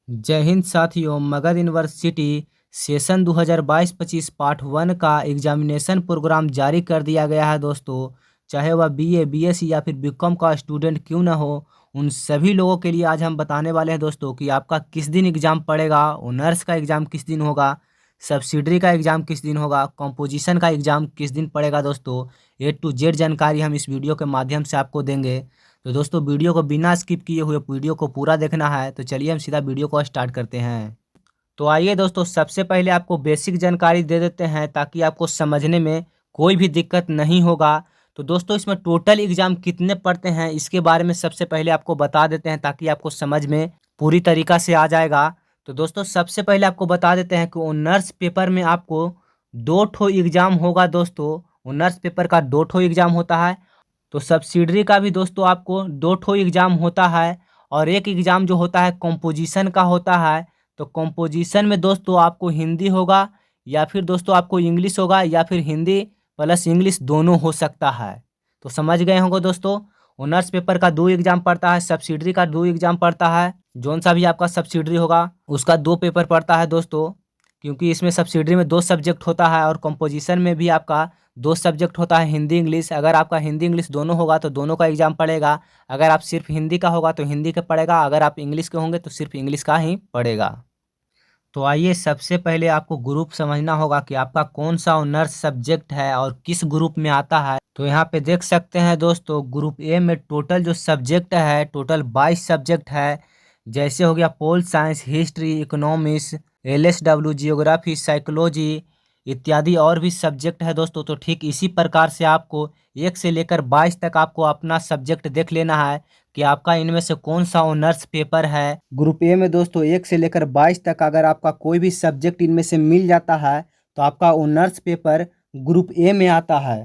जय हिंद साथियों। Magadh university session 2022-25 part 1 का एग्जामिनेशन प्रोग्राम जारी कर दिया गया है दोस्तों। चाहे वह बीए, बीएससी या फिर बीकॉम का स्टूडेंट क्यों ना हो, उन सभी लोगों के लिए आज हम बताने वाले हैं दोस्तों कि आपका किस दिन एग्ज़ाम पड़ेगा, ऑनर्स का एग्ज़ाम किस दिन होगा, सब्सिडरी का एग्ज़ाम किस दिन होगा, कंपोजिशन का एग्ज़ाम किस दिन पड़ेगा दोस्तों। A to Z जानकारी हम इस वीडियो के माध्यम से आपको देंगे। तो दोस्तों वीडियो को बिना स्किप किए हुए वीडियो को पूरा देखना है। तो चलिए हम सीधा वीडियो को स्टार्ट करते हैं। तो आइए दोस्तों, सबसे पहले आपको बेसिक जानकारी दे देते हैं ताकि आपको समझने में कोई भी दिक्कत नहीं होगा। तो दोस्तों इसमें टोटल एग्ज़ाम कितने पढ़ते हैं इसके बारे में सबसे पहले आपको बता देते हैं ताकि आपको समझ में पूरी तरीक़ा से आ जाएगा। तो दोस्तों सबसे पहले आपको बता देते हैं कि ऑनर्स पेपर में आपको 2 ठो एग्ज़ाम होगा दोस्तों। ऑनर्स पेपर का 2 ठो एग्ज़ाम होता है। तो सब्सिडरी का भी दोस्तों आपको 2 ठो एग्ज़ाम होता है और एक एग्ज़ाम जो होता है कंपोजिशन का होता है। तो कंपोजिशन में दोस्तों आपको हिंदी होगा या फिर दोस्तों आपको इंग्लिश होगा या फिर हिंदी प्लस इंग्लिश दोनों हो सकता है। तो समझ गए होंगे दोस्तों। ऑनर्स पेपर का 2 एग्ज़ाम पड़ता है, सब्सिडरी का 2 एग्ज़ाम पड़ता है। जौन सा भी आपका सब्सिडरी होगा उसका 2 पेपर पड़ता है दोस्तों, क्योंकि इसमें सब्सिडरी में 2 सब्जेक्ट होता है और कंपोजिशन में भी आपका 2 सब्जेक्ट होता है, हिंदी इंग्लिश। अगर आपका हिंदी इंग्लिश दोनों होगा तो दोनों का एग्ज़ाम पड़ेगा। अगर आप सिर्फ हिंदी का होगा तो हिंदी का पड़ेगा, अगर आप इंग्लिश के होंगे तो सिर्फ इंग्लिश का ही पड़ेगा। तो आइए सबसे पहले आपको ग्रुप समझना होगा कि आपका कौन सा ऑनर्स सब्जेक्ट है और किस ग्रुप में आता है। तो यहाँ पे देख सकते हैं दोस्तों, ग्रुप ए में टोटल जो सब्जेक्ट है टोटल 22 सब्जेक्ट है। जैसे हो गया pol science, history, economics, LSW, geography, psychology इत्यादि और भी सब्जेक्ट है दोस्तों। तो ठीक इसी प्रकार से आपको 1 से लेकर 22 तक आपको अपना सब्जेक्ट देख लेना है कि आपका इनमें से कौन सा ऑनर्स पेपर है। ग्रुप ए में दोस्तों 1 से लेकर 22 तक अगर आपका कोई भी सब्जेक्ट इनमें से मिल जाता है तो आपका ऑनर्स पेपर ग्रुप ए में आता है।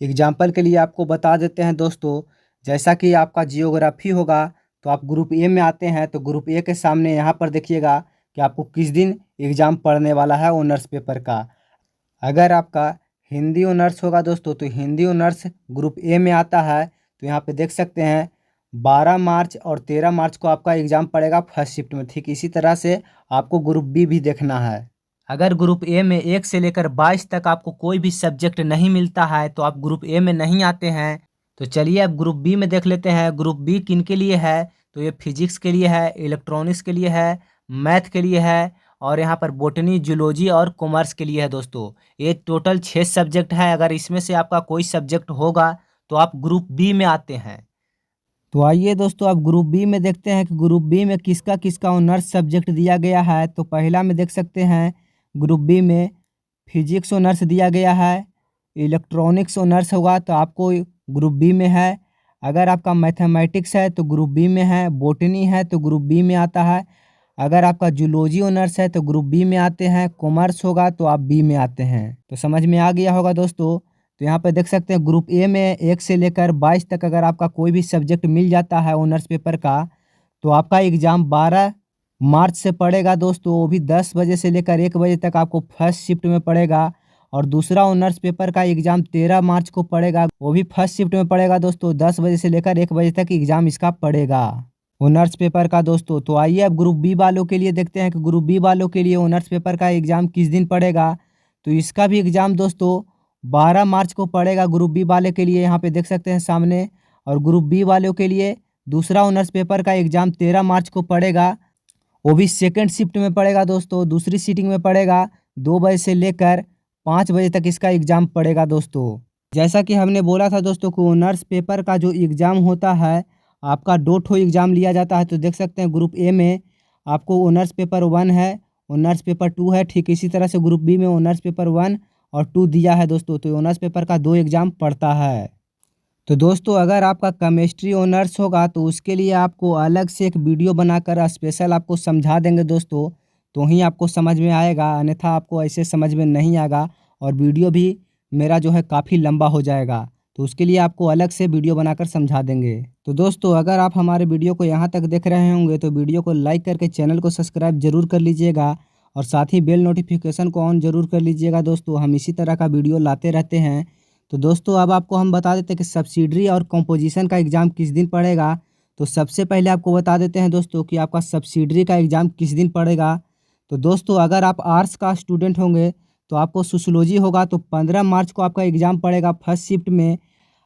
एग्जाम्पल के लिए आपको बता देते हैं दोस्तों, जैसा कि आपका जियोग्राफी होगा तो आप ग्रुप ए में आते हैं। तो ग्रुप ए के सामने यहाँ पर देखिएगा कि आपको किस दिन एग्ज़ाम पढ़ने वाला है ऑनर्स पेपर का। अगर आपका हिंदी ऑनर्स होगा दोस्तों तो हिंदी ऑनर्स ग्रुप ए में आता है। तो यहाँ पे देख सकते हैं 12 मार्च और 13 मार्च को आपका एग्ज़ाम पड़ेगा फर्स्ट शिफ्ट में। ठीक इसी तरह से आपको ग्रुप बी भी देखना है। अगर ग्रुप ए में 1 से लेकर 22 तक आपको कोई भी सब्जेक्ट नहीं मिलता है तो आप ग्रुप ए में नहीं आते हैं। तो चलिए अब ग्रुप बी में देख लेते हैं। ग्रुप बी किन के लिए है, तो ये फिजिक्स के लिए है, इलेक्ट्रॉनिक्स के लिए है, मैथ के लिए है और यहाँ पर बोटनी, जूलॉजी और कॉमर्स के लिए है दोस्तों। ये टोटल 6 सब्जेक्ट है। अगर इसमें से आपका कोई सब्जेक्ट होगा तो आप ग्रुप बी में आते हैं। तो आइए दोस्तों अब ग्रुप बी में देखते हैं कि ग्रुप बी में किसका किसका ऑनर्स सब्जेक्ट दिया गया है। तो पहला में देख सकते हैं ग्रुप बी में फिजिक्स ऑनर्स दिया गया है, इलेक्ट्रॉनिक्स ऑनर्स होगा तो आपको ग्रुप बी में है। अगर आपका मैथमेटिक्स है तो ग्रुप बी में है, बोटनी है तो ग्रुप बी में आता है। अगर आपका जूलॉजी ऑनर्स है तो ग्रुप बी में आते हैं, कॉमर्स होगा तो आप बी में आते हैं। तो समझ में आ गया होगा दोस्तों। तो यहाँ पे देख सकते हैं ग्रुप ए में 1 से लेकर 22 तक अगर आपका कोई भी सब्जेक्ट मिल जाता है ऑनर्स पेपर का तो आपका एग्ज़ाम 12 मार्च से पड़ेगा दोस्तों। वो भी 10 बजे से लेकर 1 बजे तक आपको फर्स्ट शिफ्ट में पड़ेगा। और दूसरा ऑनर्स पेपर का एग्ज़ाम 13 मार्च को पड़ेगा, वो भी फर्स्ट शिफ्ट में पड़ेगा दोस्तों। 10 बजे से लेकर 1 बजे तक एग्ज़ाम इसका पड़ेगा ऑनर्स पेपर का दोस्तों। तो आइए अब ग्रुप बी वालों के लिए देखते हैं कि ग्रुप बी वालों के लिए ऑनर्स पेपर का एग्ज़ाम किस दिन पड़ेगा। तो इसका भी एग्ज़ाम दोस्तों 12 मार्च को पड़ेगा ग्रुप बी वाले के लिए, यहाँ पे देख सकते हैं सामने। और ग्रुप बी वालों के लिए दूसरा ऑनर्स पेपर का एग्ज़ाम 13 मार्च को पड़ेगा, वो भी सेकेंड शिफ्ट में पड़ेगा दोस्तों। दूसरी सीटिंग में पड़ेगा, 2 बजे से लेकर 5 बजे तक इसका एग्ज़ाम पड़ेगा दोस्तों। जैसा कि हमने बोला था दोस्तों को ऑनर्स पेपर का जो एग्ज़ाम होता है आपका 2 ठो एग्ज़ाम लिया जाता है। तो देख सकते हैं ग्रुप ए में आपको ऑनर्स पेपर 1 है, ऑनर्स पेपर 2 है। ठीक इसी तरह से ग्रुप बी में ऑनर्स पेपर 1 और 2 दिया है दोस्तों। तो ऑनर्स पेपर का 2 एग्ज़ाम पड़ता है। तो दोस्तों अगर आपका केमिस्ट्री ऑनर्स होगा तो उसके लिए आपको अलग से एक वीडियो बनाकर स्पेशल आपको समझा देंगे दोस्तों, तो ही आपको समझ में आएगा, अन्यथा आपको ऐसे समझ में नहीं आएगा। और वीडियो भी मेरा जो है काफ़ी लंबा हो जाएगा, तो उसके लिए आपको अलग से वीडियो बनाकर समझा देंगे। तो दोस्तों अगर आप हमारे वीडियो को यहाँ तक देख रहे होंगे तो वीडियो को लाइक करके चैनल को सब्सक्राइब जरूर कर लीजिएगा और साथ ही बेल नोटिफिकेशन को ऑन जरूर कर लीजिएगा दोस्तों। हम इसी तरह का वीडियो लाते रहते हैं। तो दोस्तों अब आपको हम बता देते हैं कि सब्सिडरी और कंपोजिशन का एग्ज़ाम किस दिन पड़ेगा। तो सबसे पहले आपको बता देते हैं दोस्तों कि आपका सब्सिडरी का एग्ज़ाम किस दिन पड़ेगा। तो दोस्तों अगर आप आर्ट्स का स्टूडेंट होंगे तो आपको सोशियोलॉजी होगा तो 15 मार्च को आपका एग्ज़ाम पड़ेगा फर्स्ट शिफ्ट में।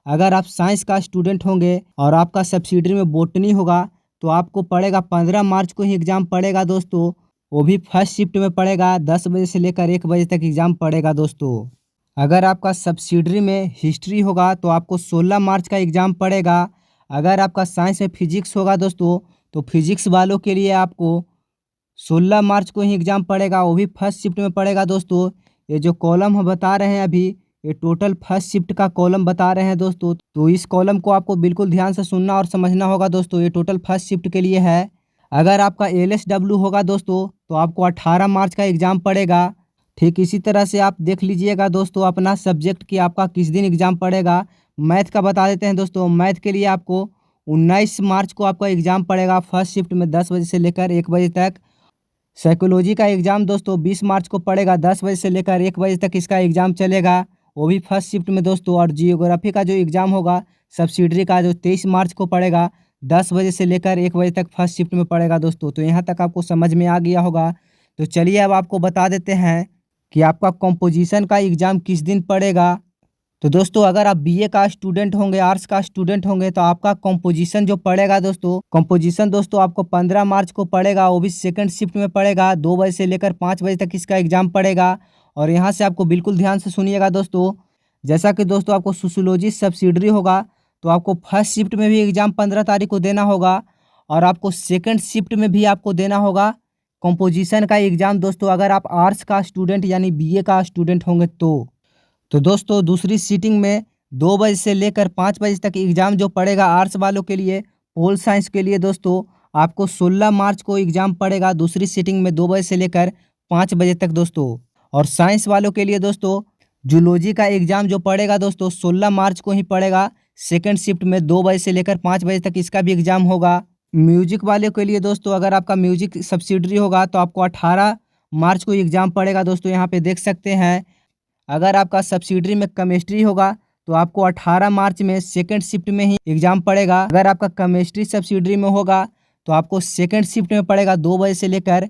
अगर आप साइंस का स्टूडेंट होंगे और आपका सब्सिडरी में बॉटनी होगा तो आपको पड़ेगा 15 मार्च को ही एग्ज़ाम पड़ेगा दोस्तों। वो भी फर्स्ट शिफ्ट में पड़ेगा, 10 बजे से लेकर 1 बजे तक एग्ज़ाम पड़ेगा दोस्तों। अगर आपका सब्सिडरी में हिस्ट्री होगा तो आपको 16 मार्च का एग्ज़ाम पड़ेगा। अगर आपका साइंस में फिजिक्स होगा दोस्तों तो फिजिक्स वालों के लिए आपको 16 मार्च को ही एग्ज़ाम पड़ेगा, वो भी फर्स्ट शिफ्ट में पड़ेगा दोस्तों। ये जो कॉलम हम बता रहे हैं अभी, ये टोटल फर्स्ट शिफ्ट का कॉलम बता रहे हैं दोस्तों। तो इस कॉलम को आपको बिल्कुल ध्यान से सुनना और समझना होगा दोस्तों, ये टोटल फर्स्ट शिफ्ट के लिए है। अगर आपका LSW होगा दोस्तों तो आपको 18 मार्च का एग्ज़ाम पड़ेगा। ठीक इसी तरह से आप देख लीजिएगा दोस्तों अपना सब्जेक्ट कि आपका किस दिन एग्ज़ाम पड़ेगा। मैथ का बता देते हैं दोस्तों, मैथ के लिए आपको 19 मार्च को आपका एग्ज़ाम पड़ेगा फर्स्ट शिफ्ट में 10 बजे से लेकर 1 बजे तक। साइकोलॉजी का एग्ज़ाम दोस्तों 20 मार्च को पड़ेगा, 10 बजे से लेकर 1 बजे तक इसका एग्ज़ाम चलेगा, वो भी फर्स्ट शिफ्ट में दोस्तों। और जियोग्राफी का जो एग्ज़ाम होगा सब्सिडरी का, जो 23 मार्च को पड़ेगा, 10 बजे से लेकर 1 बजे तक फर्स्ट शिफ्ट में पड़ेगा दोस्तों। तो यहाँ तक आपको समझ में आ गया होगा। तो चलिए अब आपको बता देते हैं कि आपका कंपोजिशन का एग्ज़ाम किस दिन पड़ेगा। तो दोस्तों अगर आप BA का स्टूडेंट होंगे, आर्ट्स का स्टूडेंट होंगे तो आपका कंपोजिशन जो पड़ेगा दोस्तों, कंपोजिशन दोस्तों आपको 15 मार्च को पड़ेगा, वो भी सेकंड शिफ्ट में पड़ेगा, 2 बजे से लेकर 5 बजे तक इसका एग्ज़ाम पड़ेगा। और यहाँ से आपको बिल्कुल ध्यान से सुनिएगा दोस्तों, जैसा कि दोस्तों आपको सोशियोलॉजी सब्सिडरी होगा तो आपको फर्स्ट शिफ्ट में भी एग्ज़ाम 15 तारीख को देना होगा और आपको सेकेंड शिफ्ट में भी आपको देना होगा कंपोजिशन का एग्ज़ाम दोस्तों, अगर आप आर्ट्स का स्टूडेंट यानी BA का स्टूडेंट होंगे तो दोस्तों दूसरी सीटिंग में 2 बजे से लेकर 5 बजे तक एग्ज़ाम जो पड़ेगा आर्ट्स वालों के लिए, पोल साइंस के लिए दोस्तों आपको 16 मार्च को एग्ज़ाम पड़ेगा दूसरी सीटिंग में 2 बजे से लेकर 5 बजे तक दोस्तों। और साइंस वालों के लिए दोस्तों जूलॉजी का एग्ज़ाम जो पड़ेगा दोस्तों 16 मार्च को ही पड़ेगा, सेकेंड शिफ्ट में 2 बजे से लेकर 5 बजे तक इसका भी एग्ज़ाम होगा। म्यूजिक वाले के लिए दोस्तों अगर आपका म्यूजिक सब्सिडरी होगा तो आपको 18 मार्च को एग्ज़ाम पड़ेगा दोस्तों, यहाँ पे देख सकते हैं। अगर आपका सब्सिडरी में केमिस्ट्री होगा तो आपको 18 मार्च में सेकेंड शिफ्ट में ही एग्ज़ाम पड़ेगा। अगर आपका केमिस्ट्री सब्सिडरी में होगा तो आपको सेकेंड शिफ्ट में पड़ेगा, 2 बजे से लेकर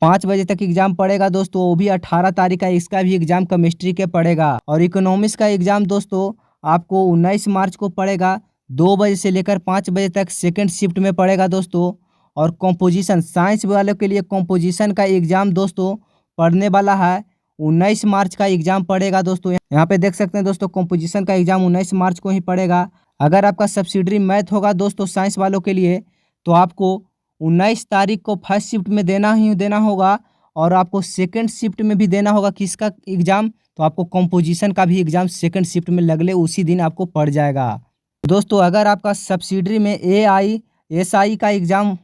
5 बजे तक एग्ज़ाम पड़ेगा दोस्तों, वो भी 18 तारीख का इसका भी एग्ज़ाम केमिस्ट्री के पड़ेगा। और इकोनॉमिक्स का एग्ज़ाम दोस्तों आपको 19 मार्च को पड़ेगा, 2 बजे से लेकर 5 बजे तक सेकेंड शिफ्ट में पड़ेगा दोस्तों। और कंपोजिशन साइंस वालों के लिए कंपोजिशन का एग्ज़ाम दोस्तों पढ़ने वाला है, 19 मार्च का एग्ज़ाम पड़ेगा दोस्तों। यहाँ पे देख सकते हैं दोस्तों कंपोजिशन का एग्ज़ाम 19 मार्च को ही पड़ेगा। अगर आपका सब्सिडरी मैथ होगा दोस्तों साइंस वालों के लिए तो आपको 19 तारीख को फर्स्ट शिफ्ट में देना ही देना होगा और आपको सेकेंड शिफ्ट में भी देना होगा किसका एग्ज़ाम, तो आपको कंपोजिशन का भी एग्ज़ाम सेकेंड शिफ्ट में लगले उसी दिन आपको पड़ जाएगा दोस्तों। अगर आपका सब्सिडरी में AISI का एग्ज़ाम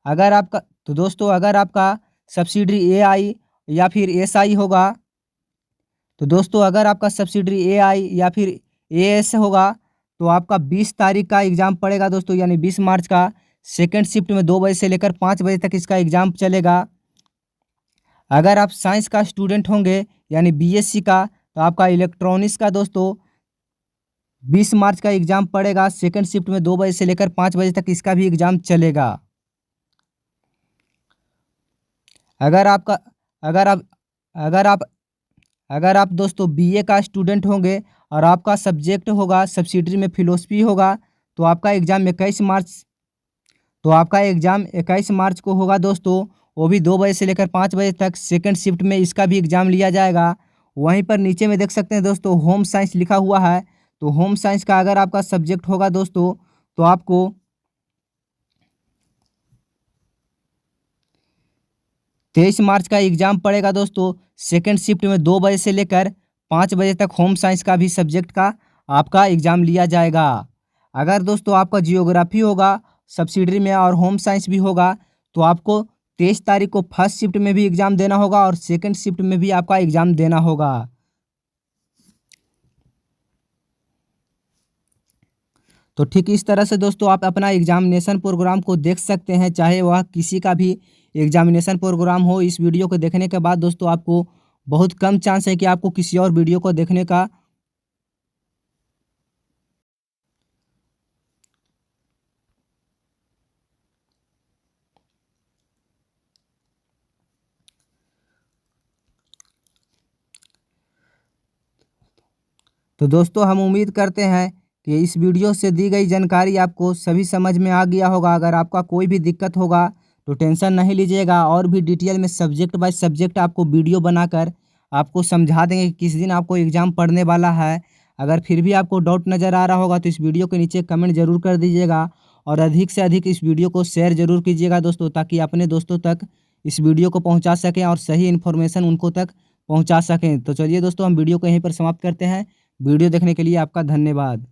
अगर आपका तो दोस्तों अगर आपका सब्सिडरी AI या फिर SI होगा तो दोस्तों अगर आपका सब्सिडरी AI या फिर AS होगा तो आपका 20 तारीख का एग्ज़ाम पड़ेगा दोस्तों, यानी 20 मार्च का सेकेंड शिफ्ट में 2 बजे से लेकर 5 बजे तक इसका एग्ज़ाम चलेगा। अगर आप साइंस का स्टूडेंट होंगे यानी BSc का तो आपका इलेक्ट्रॉनिक्स का दोस्तों 20 मार्च का एग्ज़ाम पड़ेगा, सेकेंड शिफ्ट में 2 बजे से लेकर 5 बजे तक इसका भी एग्ज़ाम चलेगा। अगर आपका अगर आप अगर आप अगर आप दोस्तों BA का स्टूडेंट होंगे और आपका सब्जेक्ट होगा सब्सिडरी में फिलोसफी होगा तो आपका एग्ज़ाम 21 मार्च को होगा दोस्तों, वो भी 2 बजे से लेकर 5 बजे तक सेकेंड शिफ्ट में इसका भी एग्ज़ाम लिया जाएगा। वहीं पर नीचे में देख सकते हैं दोस्तों होम साइंस लिखा हुआ है, तो होम साइंस का अगर आपका सब्जेक्ट होगा दोस्तों तो आपको 23 मार्च का एग्ज़ाम पड़ेगा दोस्तों, सेकेंड शिफ्ट में 2 बजे से लेकर 5 बजे तक होम साइंस का भी सब्जेक्ट का आपका एग्ज़ाम लिया जाएगा। अगर दोस्तों आपका जियोग्राफी होगा सब्सिडरी में और होम साइंस भी होगा तो आपको 23 तारीख को फर्स्ट शिफ्ट में भी एग्ज़ाम देना होगा और सेकेंड शिफ्ट में भी आपका एग्ज़ाम देना होगा। तो ठीक इस तरह से दोस्तों आप अपना एग्जामिनेशन प्रोग्राम को देख सकते हैं, चाहे वह किसी का भी एग्जामिनेशन प्रोग्राम हो। इस वीडियो को देखने के बाद दोस्तों आपको बहुत कम चांस है कि आपको किसी और वीडियो को देखने का तो दोस्तों हम उम्मीद करते हैं कि इस वीडियो से दी गई जानकारी आपको सभी समझ में आ गया होगा। अगर आपका कोई भी दिक्कत होगा तो टेंशन नहीं लीजिएगा, और भी डिटेल में सब्जेक्ट बाय सब्जेक्ट आपको वीडियो बनाकर आपको समझा देंगे कि किस दिन आपको एग्ज़ाम पढ़ने वाला है। अगर फिर भी आपको डाउट नज़र आ रहा होगा तो इस वीडियो के नीचे कमेंट ज़रूर कर दीजिएगा, और अधिक से अधिक इस वीडियो को शेयर ज़रूर कीजिएगा दोस्तों, ताकि अपने दोस्तों तक इस वीडियो को पहुंचा सकें और सही इन्फॉर्मेशन उनको तक पहुंचा सकें। तो चलिए दोस्तों हम वीडियो को यहीं पर समाप्त करते हैं। वीडियो देखने के लिए आपका धन्यवाद।